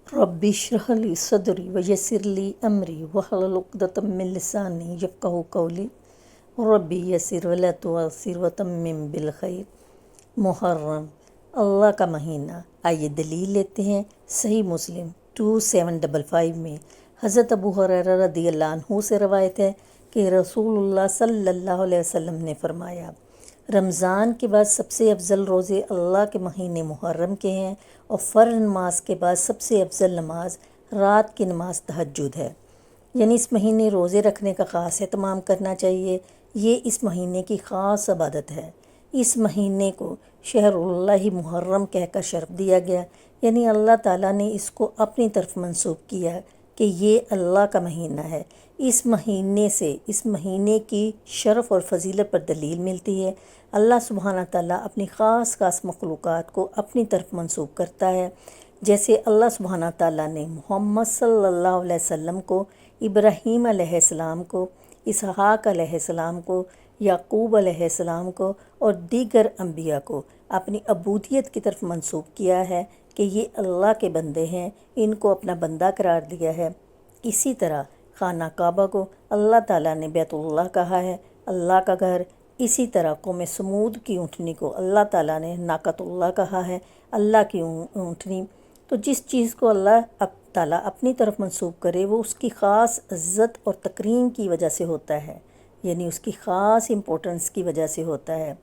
ربی اشرح لی صدری ویسر لی امری واحلل عقدۃ من لسانی یفقہوا قولی ربی یسر ولا تعسر وتمم بالخیر۔ محرم، اللہ کا مہینہ۔ آئیے دلیل لیتے ہیں۔ صحیح مسلم 2755 میں حضرت ابو ہریرہ رضی اللہ عنہ سے روایت ہے کہ رسول اللہ صلی اللہ علیہ وسلم نے فرمایا، رمضان کے بعد سب سے افضل روزے اللہ کے مہینے محرم کے ہیں، اور فرض نماز کے بعد سب سے افضل نماز رات کی نماز تہجد ہے۔ یعنی اس مہینے روزے رکھنے کا خاص اہتمام کرنا چاہیے۔ یہ اس مہینے کی خاص عبادت ہے۔ اس مہینے کو شہر اللہ محرم کہہ کر شرف دیا گیا، یعنی اللہ تعالیٰ نے اس کو اپنی طرف منسوب کیا کہ یہ اللہ کا مہینہ ہے۔ اس مہینے سے اس مہینے کی شرف اور فضیلت پر دلیل ملتی ہے۔ اللہ سبحانہ تعالیٰ اپنی خاص مخلوقات کو اپنی طرف منسوب کرتا ہے، جیسے اللہ سبحانہ تعالیٰ نے محمد صلی اللہ علیہ وسلم کو، ابراہیم علیہ السلام کو، اسحاق علیہ السلام کو، یعقوب علیہ السلام کو اور دیگر انبیاء کو اپنی عبودیت کی طرف منسوب کیا ہے کہ یہ اللہ کے بندے ہیں، ان کو اپنا بندہ قرار دیا ہے۔ اسی طرح خانہ کعبہ کو اللہ تعالیٰ نے بیت اللہ کہا ہے، اللہ کا گھر۔ اسی طرح قوم سمود کی اونٹنی کو اللہ تعالیٰ نے ناقۃ اللہ کہا ہے، اللہ کی اونٹنی۔ تو جس چیز کو اللہ تعالیٰ اپنی طرف منسوب کرے وہ اس کی خاص عزت اور تکریم کی وجہ سے ہوتا ہے، یعنی اس کی خاص امپورٹنس کی وجہ سے ہوتا ہے۔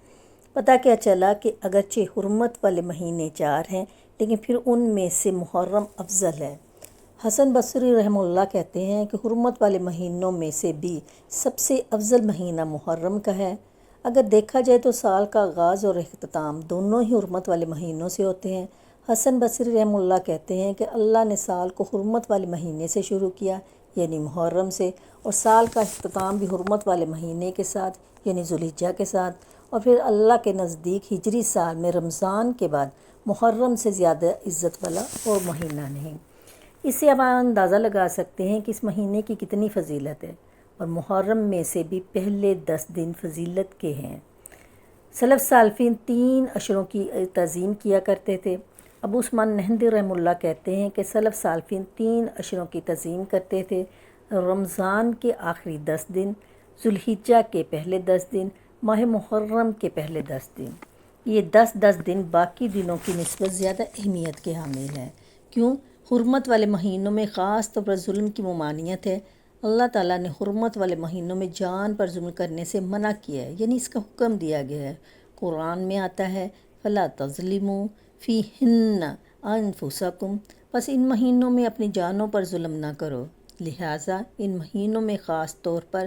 پتہ کیا چلا کہ اگرچہ حرمت والے مہینے 4 ہیں، لیکن پھر ان میں سے محرم افضل ہے۔ حسن بصری رحمہ اللہ کہتے ہیں کہ حرمت والے مہینوں میں سے بھی سب سے افضل مہینہ محرم کا ہے۔ اگر دیکھا جائے تو سال کا آغاز اور اختتام دونوں ہی حرمت والے مہینوں سے ہوتے ہیں۔ حسن بصری رحمہ اللہ کہتے ہیں کہ اللہ نے سال کو حرمت والے مہینے سے شروع کیا، یعنی محرم سے، اور سال کا اختتام بھی حرمت والے مہینے کے ساتھ، یعنی ذوالحجہ کے ساتھ، اور پھر اللہ کے نزدیک ہجری سال میں رمضان کے بعد محرم سے زیادہ عزت والا اور مہینہ نہیں۔ اس سے اب اندازہ لگا سکتے ہیں کہ اس مہینے کی کتنی فضیلت ہے، اور محرم میں سے بھی پہلے 10 دن فضیلت کے ہیں۔ سلف سالفین 3 عشروں کی تعظیم کیا کرتے تھے۔ ابو عثمان نہدی رحمہ اللہ کہتے ہیں کہ سلف سالفین 3 عشروں کی تعظیم کرتے تھے: رمضان کے آخری 10 دن، ذوالحجہ کے پہلے 10 دن، ماہ محرم کے پہلے 10 دن۔ یہ 10 دن باقی دنوں کی نسبت زیادہ اہمیت کے حامل ہیں۔ کیوں؟ حرمت والے مہینوں میں خاص طور پر ظلم کی ممانعت ہے۔ اللہ تعالیٰ نے حرمت والے مہینوں میں جان پر ظلم کرنے سے منع کیا ہے، یعنی اس کا حکم دیا گیا ہے۔ قرآن میں آتا ہے فَلَا تَظْلِمُوا فِيهِنَّ أَنفُسَكُمْ، پس ان مہینوں میں اپنی جانوں پر ظلم نہ کرو۔ لہٰذا ان مہینوں میں خاص طور پر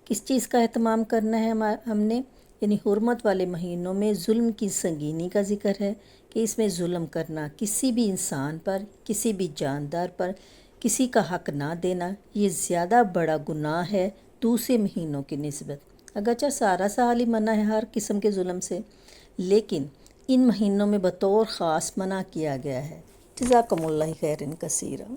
کس چیز کا اہتمام کرنا ہے ہم نے؟ یعنی حرمت والے مہینوں میں ظلم کی سنگینی کا ذکر ہے کہ اس میں ظلم کرنا، کسی بھی انسان پر، کسی بھی جاندار پر کسی کا حق نہ دینا، یہ زیادہ بڑا گناہ ہے دوسرے مہینوں کی نسبت۔ اگرچہ سارا سال ہی منع ہے ہر قسم کے ظلم سے، لیکن ان مہینوں میں بطور خاص منع کیا گیا ہے۔ جزاکم اللہ خیرا کثیرا۔